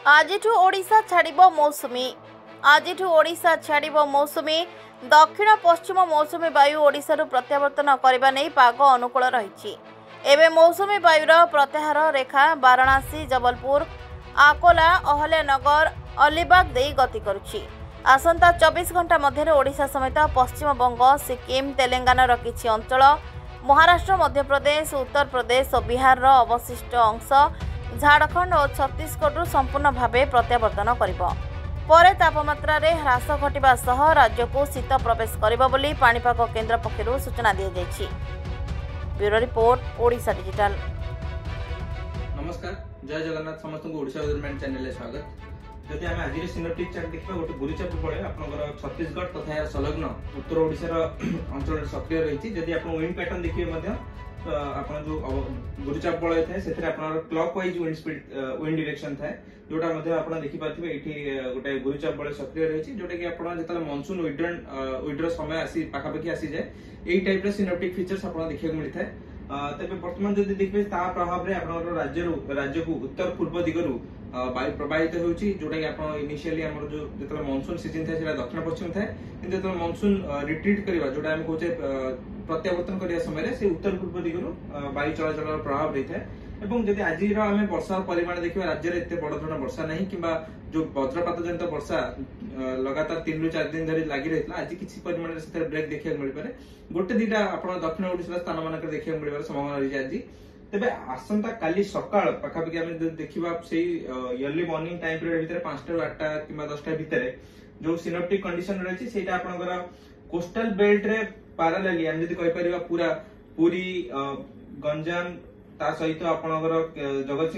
ଆଜିଠୁ ଓଡ଼ିଶା ଛାଡ଼ିବ ମୌସୁମୀ। ଆଜିଠୁ ଓଡ଼ିଶା ଛାଡ଼ିବ ମୌସୁମୀ। ଦକ୍ଷିଣ ପଶ୍ଚିମ ମୌସୁମୀ ବାୟୁ ଓଡ଼ିଶାରୁ ପ୍ରତ୍ୟାବର୍ତ୍ତନ କରିବା ନେଇ ପାଗ ଅନୁକୂଳ ରହିଛି। ଏବେ ମୌସୁମୀ ବାୟୁର ପ୍ରତ୍ୟାହାର ରେଖା ବାରାଣାସୀ, ଜବଲପୁର, ଆକୋଲା, ଅହଲ୍ୟାନଗର, ଅଲିବାଗ ଦେଇ ଗତି କରୁଛି। ଆସନ୍ତା 24 ଘଣ୍ଟା ମଧ୍ୟରେ ଓଡ଼ିଶା ସମେତ ପଶ୍ଚିମବଙ୍ଗ, ସିକିମ୍, ତେଲେଙ୍ଗାନାର କିଛି ଅଞ୍ଚଳ, ମହାରାଷ୍ଟ୍ର, ମଧ୍ୟପ୍ରଦେଶ, ଉତ୍ତରପ୍ରଦେଶ ଓ ବିହାରର ଅବଶିଷ୍ଟ ଅଂଶ, ଝାଡ଼ଖଣ୍ଡ ଓ ଛତିଶଗଡ଼ରୁ ସମ୍ପୂର୍ଣ୍ଣ ଭାବେ ପ୍ରତ୍ୟାବର୍ତ୍ତନ କରିବ। ପରେ ତାପମାତ୍ରାରେ ହ୍ରାସ ଘଟିବା ସହ ରାଜ୍ୟକୁ ଶୀତ ପ୍ରବେଶ କରିବ ବୋଲି ପାଣିପାଗ କେନ୍ଦ୍ର ପକ୍ଷରୁ ସୂଚନା ଦିଆଯାଇଛି। Bureau report, Odisha digital. नमस्कार, जय जगन्नाथ। समस्त को ओडिशा गवर्नमेंट चैनल में स्वागत। जदि आम आज सिनोप्टिक चार्ट देखा गोटे गुरुचाप फल आपंकर छत्तीसगढ़ तथा यार संलग्न उत्तर ओडिशार अंचल सक्रिय रही। जदि आप विंड पैटर्न देखिए आप जो गुरुचाप बल थाए से क्लॉक वाइज विंड डिरेक्शन थाए जोटा आप देखिपारे ये गोटे गुरुचाप बल सक्रिय रही जोटा कि जो मनसून विड्र समय पाखापाखि आसी जाए यही टाइप सिनोप्टिक फीचर्स आप देखा मिलता है। तेज बर्तमान जब देखिए प्रभाव में आप राज्य को उत्तर पूर्व दिगरु वायु प्रवाहित होउची जोटा कि आप इनिशियली हमर जो मनसून सीजन थाए सेटा दक्षिण पश्चिम थाए किंतु जो मनसून रिट्रीट करबा जोटा हम कहूचे प्रत्यावर्तन करिया समय से उत्तर पूर्व दिगरु वायु चलाचल प्रभाव रही थाए। एवं जदि आज आम वर्षा परिमाण देखिए राज्य में एत बड़ धरण वर्षा नहीं कि जो वज्रपात जनित वर्षा लगातार 3 ରୁ 4 दिन धरी लगी रही आज किसी परिमाण से ब्रेक देखा मिल पारे। गोटे दीटा आप दक्षिण ओडिशा स्थान मान देखा मिलवार संभावना रही आज। तेबे आसंता काली सकाळ पाखापाखि आम देखा से इयरली मॉर्निंग टाइम पीरियड भितर 5टा ରୁ 8टा कि 10टा भितर जो सिनोप्टिक कंडीशन रही है आपनकर कोस्टल बेल्ट रे पैरेलली हम जदि कहि परिबा पूरा पुरी गंजाम ता सहित आपनकर जगत